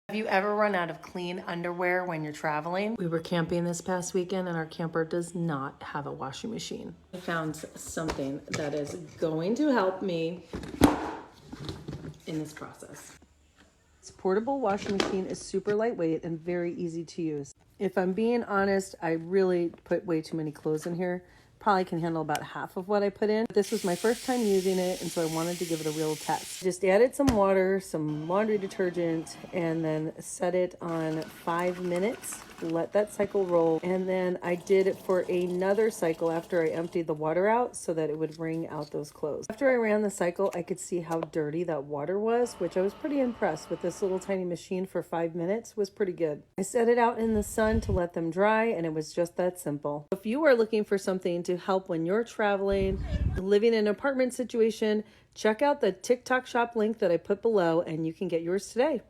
Have you ever run out of clean underwear when you're traveling? We were camping this past weekend and our camper does not have a washing machine. I found something that is going to help me in this process. This portable washing machine is super lightweight and very easy to use. If I'm being honest, I really put way too many clothes in here. Probably can handle about half of what I put in. This was my first time using it, and so I wanted to give it a real test. Just added some water, some laundry detergent, and then set it on 5 minutes. Let that cycle roll, and then I did it for another cycle after I emptied the water out so that it would wring out those clothes. After I ran the cycle, I could see how dirty that water was, which I was pretty impressed with. This little tiny machine for 5 minutes was pretty good. I set it out in the sun to let them dry, and it was just that simple. If you are looking for something to help when you're traveling, living in an apartment situation, check out the TikTok shop link that I put below and you can get yours today.